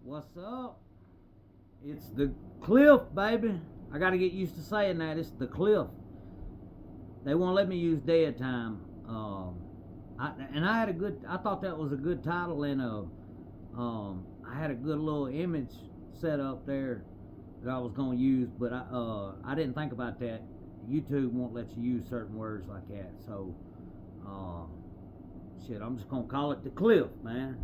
What's up? It's the Cliff, baby. I gotta get used to saying that. It's the Cliff. They won't let me use dead time. I thought that was a good title, and I had a good little image set up there that I was gonna use, but I didn't think about that. YouTube won't let you use certain words like that, so I'm just gonna call it the Cliff, man.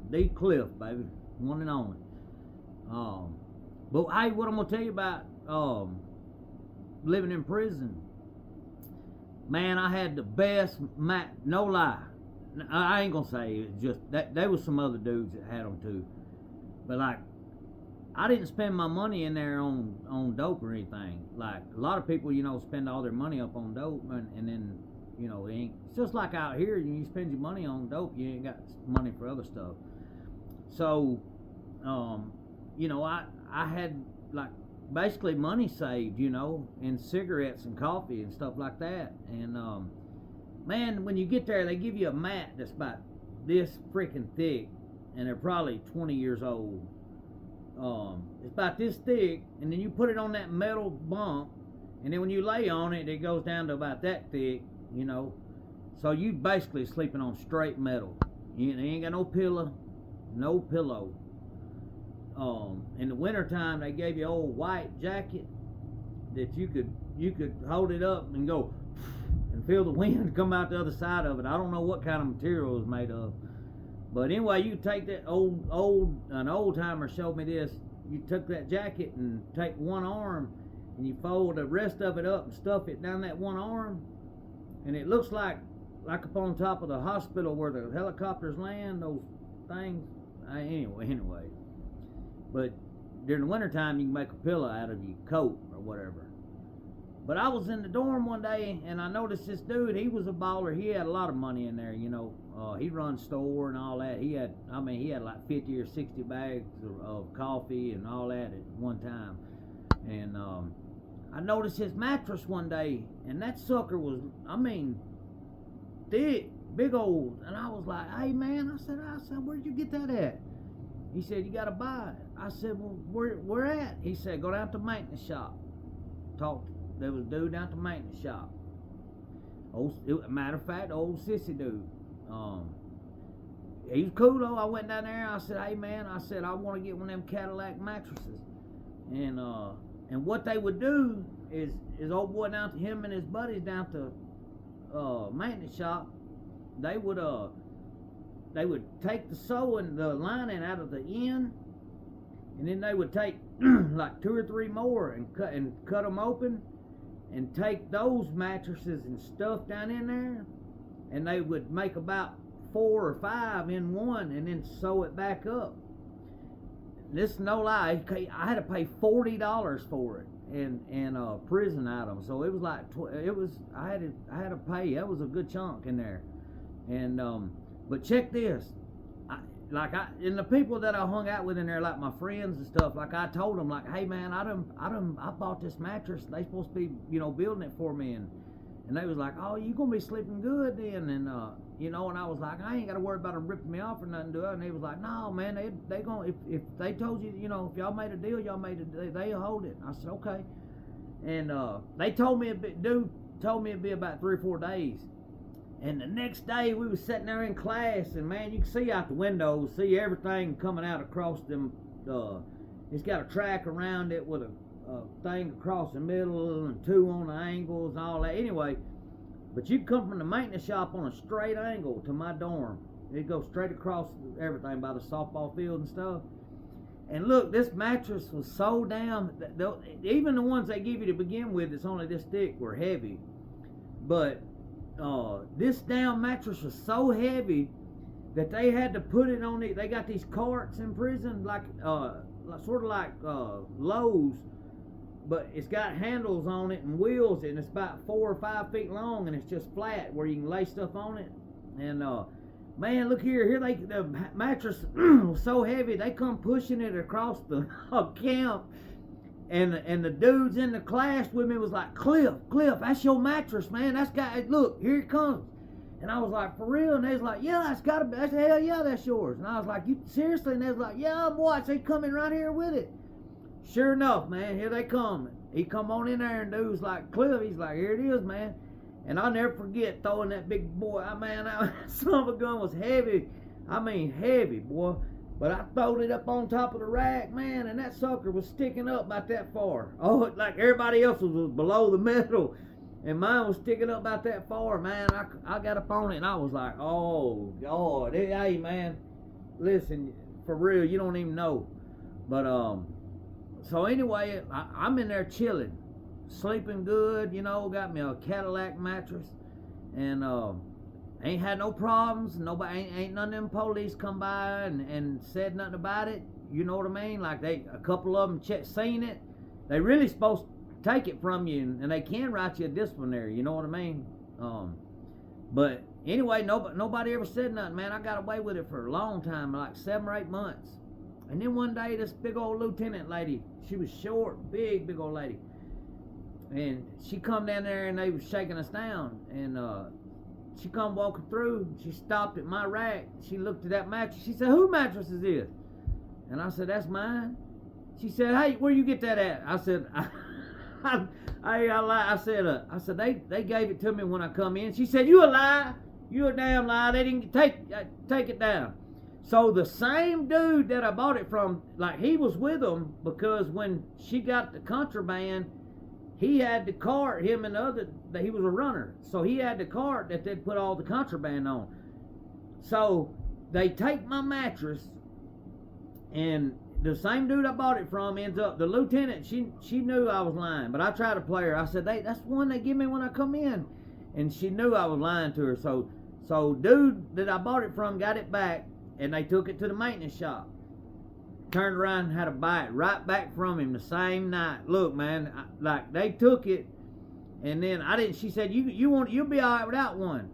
The Cliff, baby, one and only. But hey, what I'm gonna tell you about living in prison, man. I had the best no lie. I ain't gonna say it, just that there was some other dudes that had them too, but like, I didn't spend my money in there on dope or anything. Like a lot of people, spend all their money up on dope, and then it ain't. It's just like out here, you spend your money on dope, you ain't got money for other stuff. So, I had like basically money saved, in cigarettes and coffee and stuff like that. And man, when you get there, they give you a mat that's about this freaking thick, and they're probably 20 years old. It's about this thick, and then you put it on that metal bunk, and then when you lay on it, it goes down to about that thick, So you basically sleeping on straight metal. You ain't got no pillow. In the wintertime, they gave you an old white jacket that you could hold it up and go and feel the wind come out the other side of it. I don't know what kind of material it was made of, but anyway, you take that an old timer showed me this. You took that jacket and take one arm and you fold the rest of it up and stuff it down that one arm, and it looks like up on top of the hospital where the helicopters land, those things. Anyway, but during the wintertime, you can make a pillow out of your coat or whatever. But I was in the dorm one day, and I noticed this dude. He was a baller. He had a lot of money in there, he run store and all that. He had like 50 or 60 bags of coffee and all that at one time. And I noticed his mattress one day, and that sucker was, thick, big old. And I was like, hey man, I said, where'd you get that at? He said, you gotta buy it. I said, well, where at? He said, go down to the maintenance shop. There was a dude down to the maintenance shop. Matter of fact, old sissy dude. He was cool though. I went down there. I said, hey man, I want to get one of them Cadillac mattresses. And what they would do is old boy down to him and his buddies down to maintenance shop. They would take the sewing, the lining out of the end, and then they would take like 2 or 3 more and cut them open, and take those mattresses and stuff down in there, and they would make about 4 or 5 in one, and then sew it back up. This no lie, I had to pay $40 for it in prison items. So it was like I had to pay. That was a good chunk in there. And but check this. And the people that I hung out with in there, like my friends and stuff, like I told them, like, hey man, I bought this mattress. They supposed to be, building it for me, and they was like, oh, you gonna be sleeping good then, and and I was like, I ain't got to worry about them ripping me off or nothing, do I? And they was like, no man, they gonna, if they told you, if y'all made a deal, they'll hold it. I said okay, and they told me it'd be about 3 or 4 days. And the next day, we was sitting there in class, and man, you can see out the windows, see everything coming out across them. It's got a track around it with a thing across the middle and 2 on the angles and all that. Anyway, but you can come from the maintenance shop on a straight angle to my dorm. It goes straight across everything by the softball field and stuff. And look, this mattress was so damn. Even the ones they give you to begin with, that's only this thick, were heavy, but this damn mattress was so heavy that they had to put it on they got these carts in prison, like sort of like Lowe's, but it's got handles on it and wheels, and it's about 4 or 5 feet long, and it's just flat where you can lay stuff on it. And man, look here the mattress was so heavy they come pushing it across the camp. And the dudes in the class with me was like, Cliff, that's your mattress, man. Look, here it comes. And I was like, for real? And they was like, yeah, that's gotta be, that's, hell yeah, that's yours. And I was like, you seriously? And they was like, yeah, boy, they coming right here with it. Sure enough, man, here they come. He come on in there, and dude was like, Cliff, he's like, here it is, man. And I'll never forget throwing that big boy. That son of a gun was heavy. I mean, heavy, boy. But I throwed it up on top of the rack, man, and that sucker was sticking up about that far. Oh, like everybody else was below the metal. And mine was sticking up about that far, man. I got up on it, and I was like, oh, God. Hey, man, listen, for real, you don't even know. But, so anyway, I'm in there chilling, sleeping good, got me a Cadillac mattress, and ain't had no problems. Nobody, ain't none of them police come by and said nothing about it. You know what I mean? Like a couple of them seen it. They really supposed to take it from you, and they can write you a disciplinary. You know what I mean? But anyway, nobody ever said nothing, man. I got away with it for a long time, like 7 or 8 months. And then one day, this big old lieutenant lady, she was short, big old lady, and she come down there, and they was shaking us down, and she come walking through. She stopped at my rack. She looked at that mattress. She said, "Whose mattress is this?" And I said, "That's mine." She said, "Hey, where you get that at?" I said, I said they gave it to me when I come in. She said, "You a lie. You a damn lie. They didn't take it down." So the same dude that I bought it from, like, he was with them, because when she got the contraband, he had the cart, him and the other, he was a runner. So he had the cart that they'd put all the contraband on. So they take my mattress, and the same dude I bought it from ends up, the lieutenant, she knew I was lying, but I tried to play her. I said, that's the one they give me when I come in. And she knew I was lying to her. So dude that I bought it from got it back, and they took it to the maintenance shop. Turned around and had to buy it right back from him the same night. Look, man, like, they took it, and then she said, you'll be all right without one.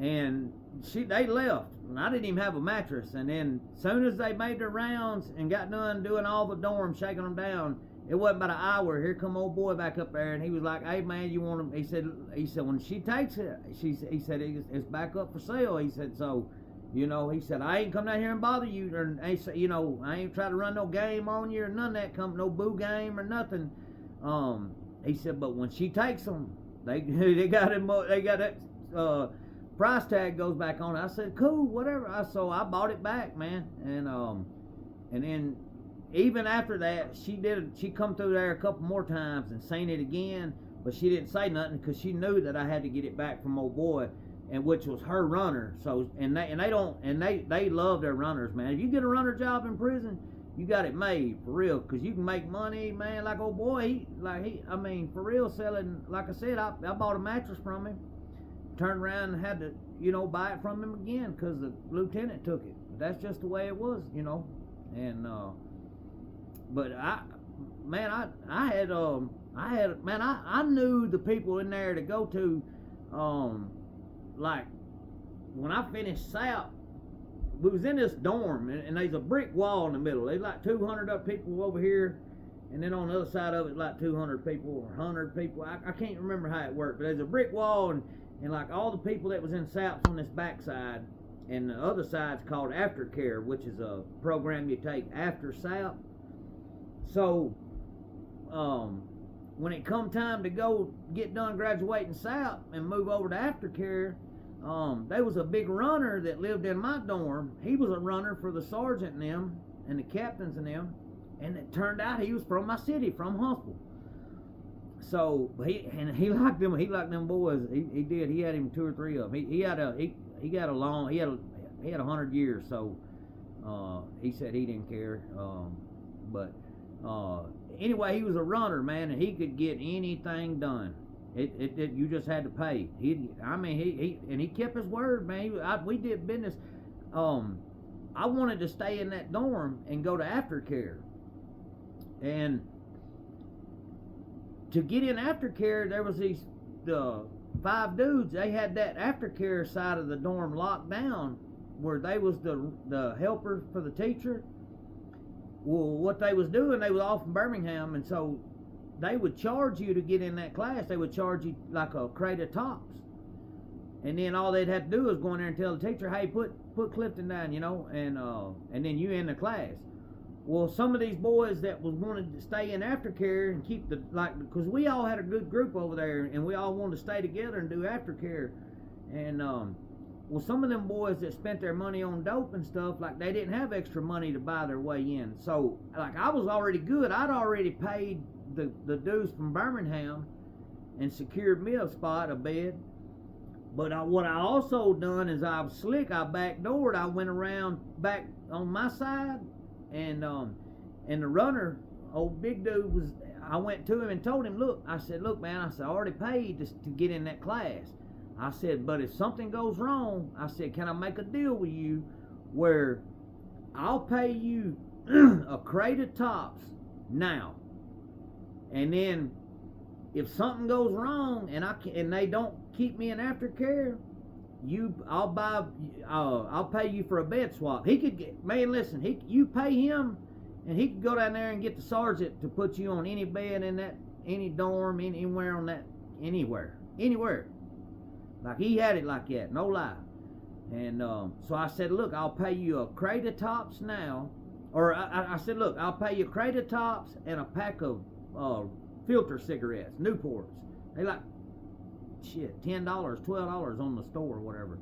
And they left, and I didn't even have a mattress. And then as soon as they made their rounds and got done doing all the dorms, shaking them down, it wasn't about an hour, here come old boy back up there, and he was like, "Hey, man, you want them?" He said when she takes it, he said it's back up for sale. He said, so, he said, "I ain't come down here and bother you, or I ain't try to run no game on you or none of that, no boo game or nothing." He said, "But when she takes them, they got that price tag goes back on it." I said, "Cool, whatever." So I bought it back, man, and then even after that, she come through there a couple more times and seen it again, but she didn't say nothing because she knew that I had to get it back from old boy, and which was her runner. So they love their runners, man. If you get a runner job in prison, you got it made for real, because you can make money, man. Like old boy, for real, selling. Like I said, I bought a mattress from him, turned around and had to buy it from him again because the lieutenant took it. That's just the way it was, and but I knew the people in there to go to. Like, when I finished SAP, we was in this dorm, and there's a brick wall in the middle. There's like 200 other people over here, and then on the other side of it, like 200 people or 100 people. I can't remember how it worked, but there's a brick wall, and like all the people that was in SAP's on this backside, and the other side's called Aftercare, which is a program you take after SAP. So, when it come time to go get done graduating SAP and move over to Aftercare, there was a big runner that lived in my dorm. He was a runner for the sergeant and them, and the captains and them, and it turned out he was from my city, from Huntsville. So he liked them. He liked them boys. He did. He had him 2 or 3 of them. He had 100 years. So he said he didn't care. But anyway, he was a runner, man, and he could get anything done. You just had to pay. He kept his word, man. We did business. I wanted to stay in that dorm and go to Aftercare, and to get in Aftercare, there was these 5 dudes. They had that Aftercare side of the dorm locked down, where they was the helper for the teacher. Well, what they was doing, they was off in Birmingham, and so they would charge you to get in that class. They would charge you like a crate of tops. and then all they'd have to do is go in there and tell the teacher, hey, put Clifton down, you know, and then you in the class. Well, some of these boys that was wanted to stay in aftercare and keep the, like, because we all had a good group over there, and we all wanted to stay together and do aftercare. And well, some of them boys that spent their money on dope and stuff, like, they didn't have extra money to buy their way in. So, like, I was already good. I'd already paid the dudes from Birmingham and secured me a spot, a bed. But what I also done is I was slick. I backdoored. I went around back on my side, and the runner, old big dude, was. I went to him and told him, look, I said, look, man, I said, I already paid to get in that class. I said, but if something goes wrong, I said, can I make a deal with you where I'll pay you a crate of tops now, and then if something goes wrong and they don't keep me in aftercare, I'll pay you for a bed swap. He could get, man, listen, you pay him, and he could go down there and get the sergeant to put you on any bed in that, any dorm, anywhere on that, anywhere. Like, he had it like that, no lie. And so I said, look, I'll pay you a crate of tops now, or I said, look, I'll pay you a crate of tops and a pack of filter cigarettes, Newports. They like, shit, $10, $12 on the store or whatever.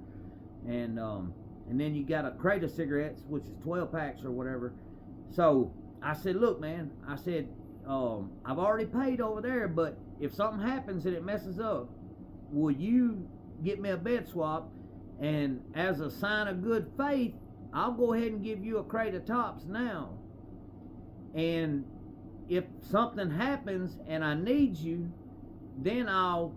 And then you got a crate of cigarettes, which is 12 packs or whatever. So I said, look, man, I said, I've already paid over there, but if something happens and it messes up, will you get me a bed swap? And as a sign of good faith, I'll go ahead and give you a crate of tops now. And if something happens and I need you, then I'll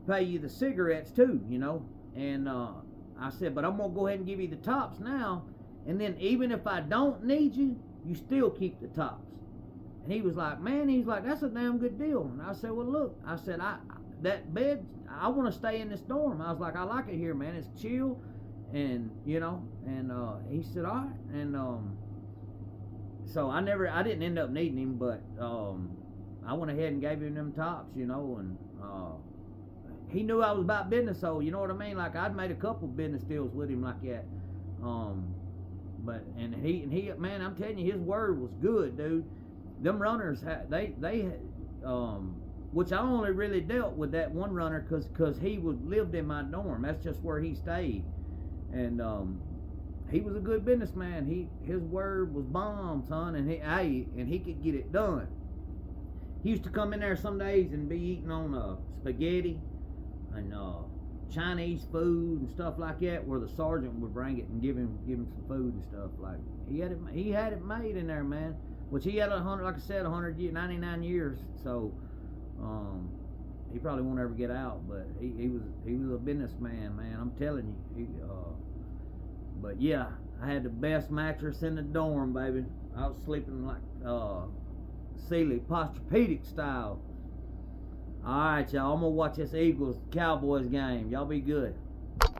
pay you the cigarettes too, you know. And I said, but I'm going to go ahead and give you the tops now. And then even if I don't need you, you still keep the tops. And he was like, man, he's like, that's a damn good deal. And I said, well, look, I said, that bed, I want to stay in this dorm. I was like, I like it here, man. It's chill, and you know. And he said, all right. And so I didn't end up needing him, but I went ahead and gave him them tops, you know. And he knew I was about business, so you know what I mean. Like, I'd made a couple business deals with him like that. But he, man, I'm telling you, his word was good, dude. Them runners, which I only really dealt with that one runner because he lived in my dorm. That's just where he stayed. And he was a good businessman. His word was bomb, son, and he could get it done. He used to come in there some days and be eating on spaghetti and Chinese food and stuff like that, where the sergeant would bring it and give him some food and stuff. Like, he had it made in there, man. Which he had 99 years. So he probably won't ever get out, but he was a businessman, man. I'm telling you. But yeah, I had the best mattress in the dorm, baby. I was sleeping like Sealy Posturepedic style. All right, y'all. I'm gonna watch this Eagles Cowboys game. Y'all be good.